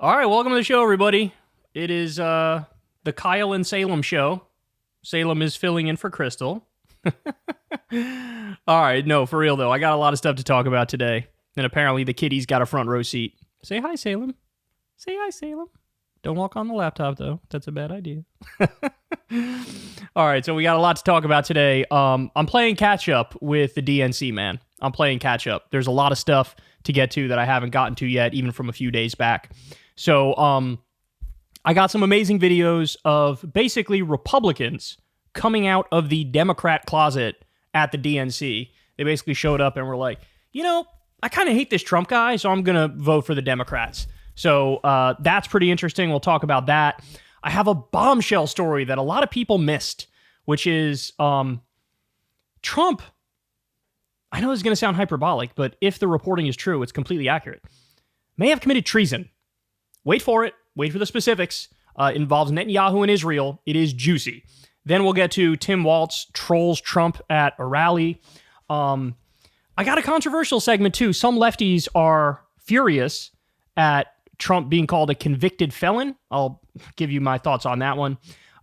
All right, welcome to the show, everybody. It is the Kyle and Salem show. Salem is filling in for Crystal. All right, no, for real, though. I got a lot of stuff to talk about today. And apparently the kitty's got a front row seat. Say hi, Salem. Say hi, Salem. Don't walk on the laptop, though. That's a bad idea. All right, so we got a lot to talk about today. I'm playing catch-up with the DNC, man. I'm playing catch-up. There's a lot of stuff to get to that I haven't gotten to yet, even from a few days back. So I got some amazing videos of basically Republicans coming out of the Democrat closet at the DNC. They basically showed up and were like, you know, I kind of hate this Trump guy, so I'm going to vote for the Democrats. So that's pretty interesting. We'll talk about that. I have a bombshell story that a lot of people missed, which is Trump. I know this is going to sound hyperbolic, but if the reporting is true, it's completely accurate. May have committed treason. Wait for it. Wait for the specifics. It involves Netanyahu and Israel. It is juicy. Then we'll get to Tim Walz trolls Trump at a rally. I got a controversial segment too. Some lefties are furious at Trump being called a convicted felon. I'll give you my thoughts on that one.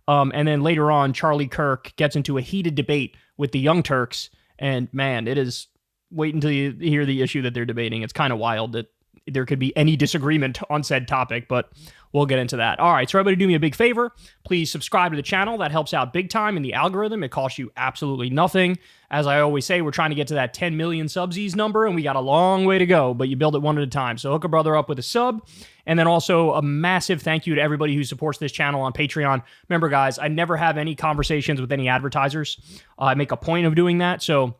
And then later on, Charlie Kirk gets into a heated debate with the Young Turks. And man, it is, wait until you hear the issue that they're debating. It's kind of wild that there could be any disagreement on said topic, but we'll get into that. All right, so everybody do me a big favor. Please subscribe to the channel. That helps out big time in the algorithm. It costs you absolutely nothing. As I always say, we're trying to get to that 10 million subsies number, and we got a long way to go, but you build it one at a time. So hook a brother up with a sub. And then also a massive thank you to everybody who supports this channel on Patreon. Remember, guys, I never have any conversations with any advertisers. I make a point of doing that, so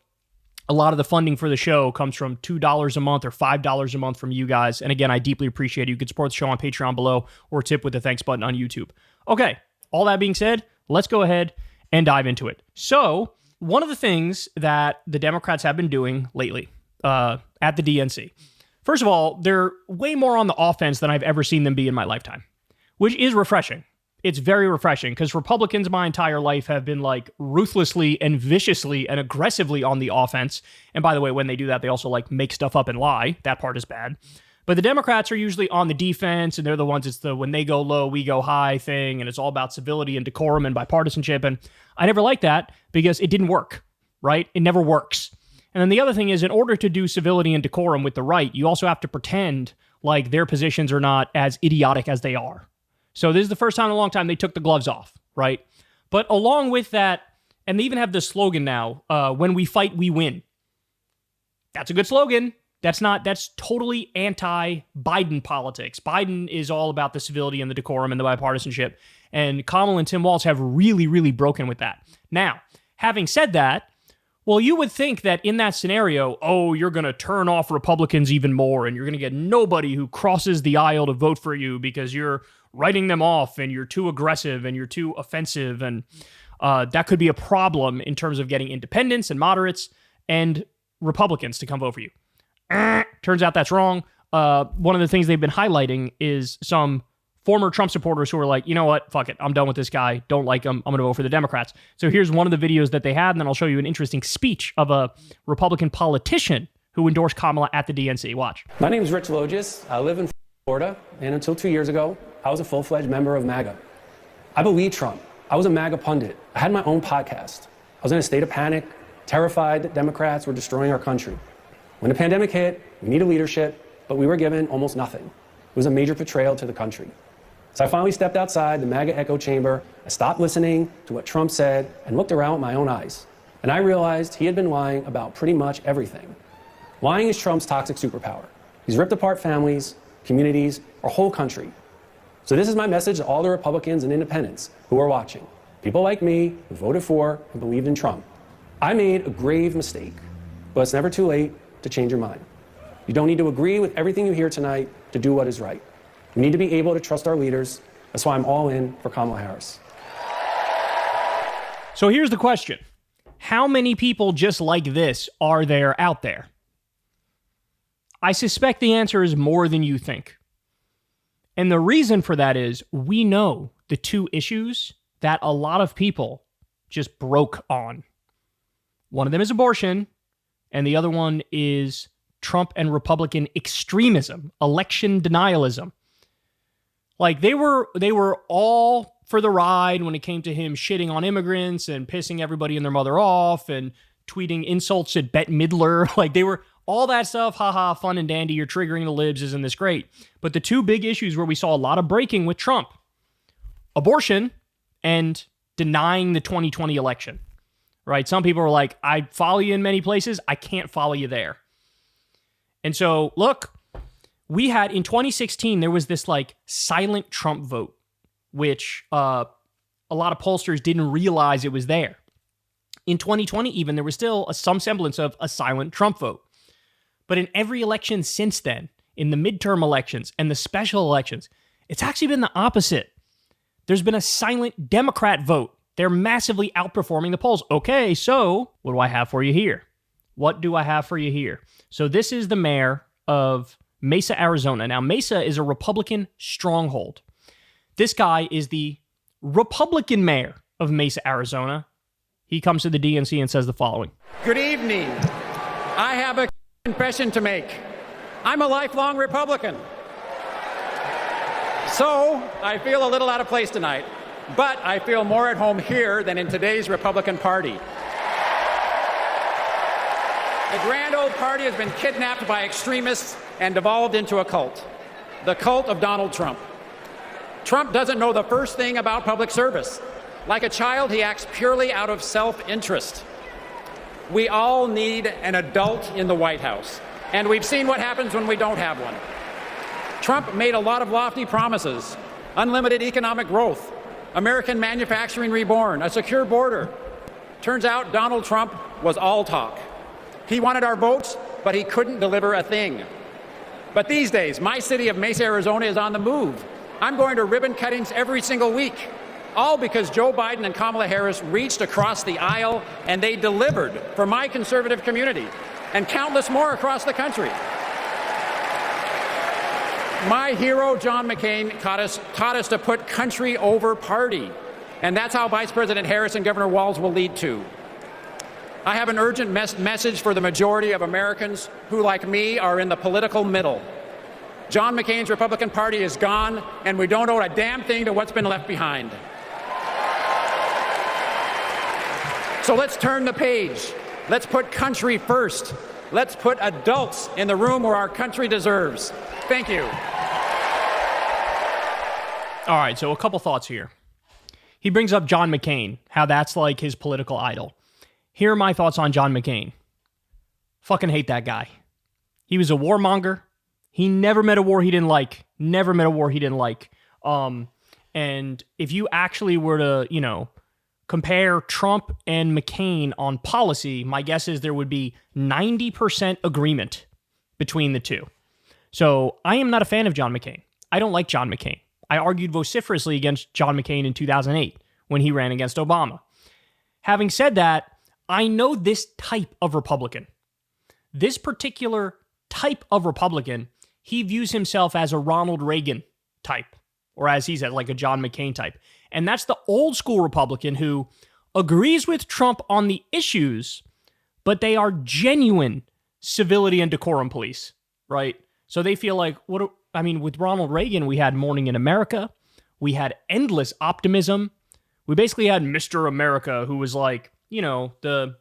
a lot of the funding for the show comes from $2 a month or $5 a month from you guys. And again, I deeply appreciate it. You can support the show on Patreon below or tip with the thanks button on YouTube. Okay, all that being said, let's go ahead and dive into it. So one of the things that the Democrats have been doing lately at the DNC, first of all, they're way more on the offense than I've ever seen them be in my lifetime, which is refreshing. It's very refreshing because Republicans my entire life have been like ruthlessly and viciously and aggressively on the offense. And by the way, when they do that, they also like make stuff up and lie. That part is bad. But the Democrats are usually on the defense, and they're the ones, it's the when they go low, we go high thing. And it's all about civility and decorum and bipartisanship. And I never liked that because it didn't work, right? It never works. And then the other thing is, in order to do civility and decorum with the right, you also have to pretend like their positions are not as idiotic as they are. So this is the first time in a long time they took the gloves off, right? But along with that, and they even have this slogan now, when we fight, we win. That's a good slogan. That's totally anti-Biden politics. Biden is all about the civility and the decorum and the bipartisanship. And Kamala and Tim Walz have really, really broken with that. Now, having said that, well, you would think that in that scenario, oh, you're going to turn off Republicans even more, and you're going to get nobody who crosses the aisle to vote for you because you're writing them off and you're too aggressive and you're too offensive. And that could be a problem in terms of getting independents and moderates and Republicans to come vote for you. Turns out that's wrong. One of the things they've been highlighting is some former Trump supporters who are like, you know what, fuck it, I'm done with this guy, don't like him, I'm going to vote for the Democrats. So here's one of the videos that they had, and then I'll show you an interesting speech of a Republican politician who endorsed Kamala at the DNC. Watch. My name is Rich Logis. I live in Florida, and until 2 years ago, I was a full-fledged member of MAGA. I believed Trump. I was a MAGA pundit. I had my own podcast. I was in a state of panic, terrified that Democrats were destroying our country. When the pandemic hit, we needed leadership, but we were given almost nothing. It was a major betrayal to the country. So I finally stepped outside the MAGA echo chamber. I stopped listening to what Trump said and looked around with my own eyes. And I realized he had been lying about pretty much everything. Lying is Trump's toxic superpower. He's ripped apart families, communities, our whole country. So this is my message to all the Republicans and independents who are watching. People like me who voted for and believed in Trump. I made a grave mistake, but it's never too late to change your mind. You don't need to agree with everything you hear tonight to do what is right. We need to be able to trust our leaders. That's why I'm all in for Kamala Harris. So here's the question. How many people just like this are there out there? I suspect the answer is more than you think. And the reason for that is we know the two issues that a lot of people just broke on. One of them is abortion, and the other one is Trump and Republican extremism, election denialism. Like they were all for the ride when it came to him shitting on immigrants and pissing everybody and their mother off and tweeting insults at Bette Midler. Like they were all that stuff. Haha, fun and dandy. You're triggering the libs. Isn't this great? But the two big issues where we saw a lot of breaking with Trump, abortion and denying the 2020 election, right? Some people were like, I follow you in many places. I can't follow you there. And so look, we had in 2016, there was this like silent Trump vote, which a lot of pollsters didn't realize it was there. In 2020, even, there was still some semblance of a silent Trump vote. But in every election since then, in the midterm elections and the special elections, it's actually been the opposite. There's been a silent Democrat vote. They're massively outperforming the polls. Okay, so what do I have for you here? What do I have for you here? So this is the mayor of Mesa, Arizona. Now, Mesa is a Republican stronghold. This guy is the Republican mayor of Mesa, Arizona. He comes to the DNC and says the following. Good evening. I have a confession to make. I'm a lifelong Republican. So I feel a little out of place tonight, but I feel more at home here than in today's Republican Party. The grand old party has been kidnapped by extremists and devolved into a cult. The cult of Donald Trump. Trump doesn't know the first thing about public service. Like a child, he acts purely out of self-interest. We all need an adult in the White House, and we've seen what happens when we don't have one. Trump made a lot of lofty promises: unlimited economic growth, American manufacturing reborn, a secure border. Turns out Donald Trump was all talk. He wanted our votes, but he couldn't deliver a thing. But these days, my city of Mesa, Arizona is on the move. I'm going to ribbon cuttings every single week, all because Joe Biden and Kamala Harris reached across the aisle and they delivered for my conservative community and countless more across the country. My hero, John McCain, taught us to put country over party, and that's how Vice President Harris and Governor Walz will lead too. I have an urgent message for the majority of Americans who, like me, are in the political middle. John McCain's Republican Party is gone, and we don't owe a damn thing to what's been left behind. So let's turn the page. Let's put country first. Let's put adults in the room where our country deserves. Thank you. All right, so a couple thoughts here. He brings up John McCain, how that's like his political idol. Here are my thoughts on John McCain. Fucking hate that guy. He was a warmonger. He never met a war he didn't like. Never met a war he didn't like. And if you actually were to, compare Trump and McCain on policy, my guess is there would be 90% agreement between the two. So I am not a fan of John McCain. I don't like John McCain. I argued vociferously against John McCain in 2008 when he ran against Obama. Having said that, I know this type of Republican. This particular type of Republican, he views himself as a Ronald Reagan type, or as he said, like a John McCain type. And that's the old school Republican who agrees with Trump on the issues, but they are genuine civility and decorum police, right? So they feel like, with Ronald Reagan, we had Morning in America. We had endless optimism. We basically had Mr. America, who was like, the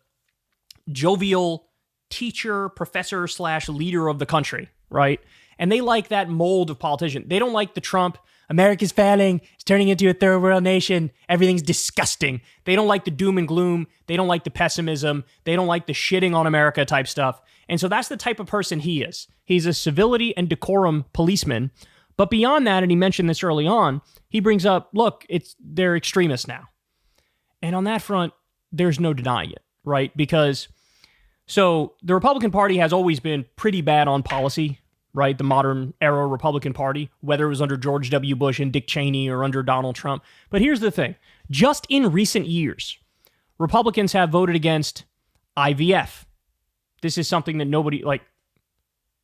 jovial teacher, professor / leader of the country, right? And they like that mold of politician. They don't like the Trump, America's failing, it's turning into a third world nation, everything's disgusting. They don't like the doom and gloom. They don't like the pessimism. They don't like the shitting on America type stuff. And so that's the type of person he is. He's a civility and decorum policeman. But beyond that, and he mentioned this early on, he brings up, look, they're extremists now. And on that front, there's no denying it, right? Because, so the Republican Party has always been pretty bad on policy, right? The modern era Republican Party, whether it was under George W. Bush and Dick Cheney or under Donald Trump. But here's the thing. Just in recent years, Republicans have voted against IVF. This is something that nobody,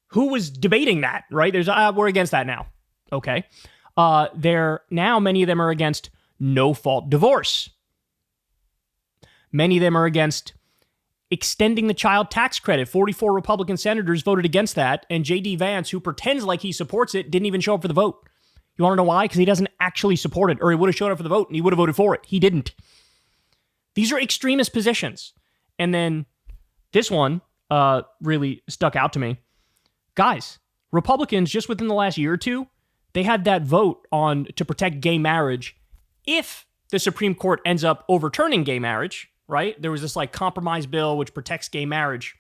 who was debating that, right? We're against that now. Okay. Many of them are against no-fault divorce. Many of them are against extending the child tax credit. 44 Republican senators voted against that, and J.D. Vance, who pretends like he supports it, didn't even show up for the vote. You want to know why? Because he doesn't actually support it, or he would have showed up for the vote and he would have voted for it. He didn't. These are extremist positions. And then this one really stuck out to me. Guys, Republicans, just within the last year or two, they had that vote on to protect gay marriage if the Supreme Court ends up overturning gay marriage, right? There was this like compromise bill which protects gay marriage.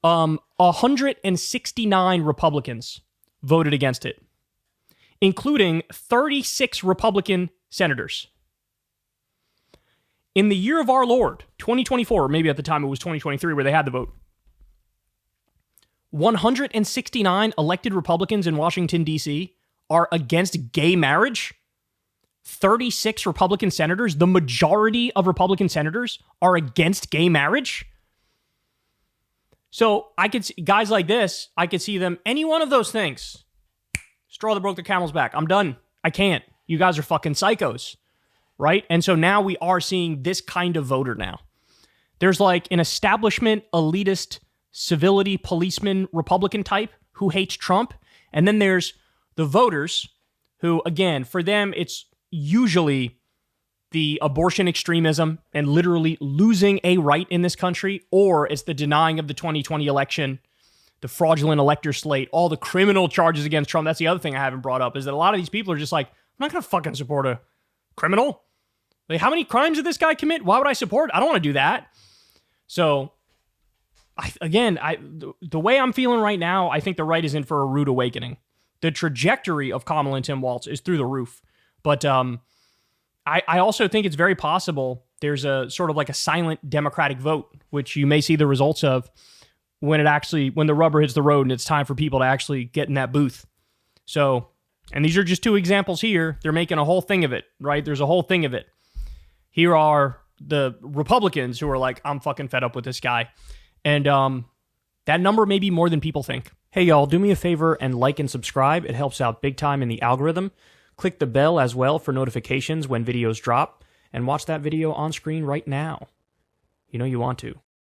169 Republicans voted against it, including 36 Republican senators. In the year of our Lord, 2024, or maybe at the time it was 2023 where they had the vote, 169 elected Republicans in Washington, D.C. are against gay marriage. 36 Republican senators, the majority of Republican senators, are against gay marriage. So I could see guys like this, I could see them, any one of those things, straw that broke the camel's back. I'm done. I can't. You guys are fucking psychos, right? And so now we are seeing this kind of voter now. There's like an establishment, elitist, civility, policeman, Republican type who hates Trump. And then there's the voters who, again, for them, it's usually the abortion extremism and literally losing a right in this country, or it's the denying of the 2020 election, the fraudulent elector slate, all the criminal charges against Trump. That's the other thing I haven't brought up, is that a lot of these people are just like, I'm not going to fucking support a criminal. Like, how many crimes did this guy commit? Why would I support? I don't want to do that. So, the way I'm feeling right now, I think the right is in for a rude awakening. The trajectory of Kamala and Tim Walz is through the roof. But I also think it's very possible there's a sort of like a silent Democratic vote, which you may see the results of when the rubber hits the road and it's time for people to actually get in that booth. So, and these are just two examples here. They're making a whole thing of it, right? There's a whole thing of it. Here are the Republicans who are like, I'm fucking fed up with this guy. And that number may be more than people think. Hey, y'all, do me a favor and like and subscribe. It helps out big time in the algorithm. Click the bell as well for notifications when videos drop, and watch that video on screen right now. You know you want to.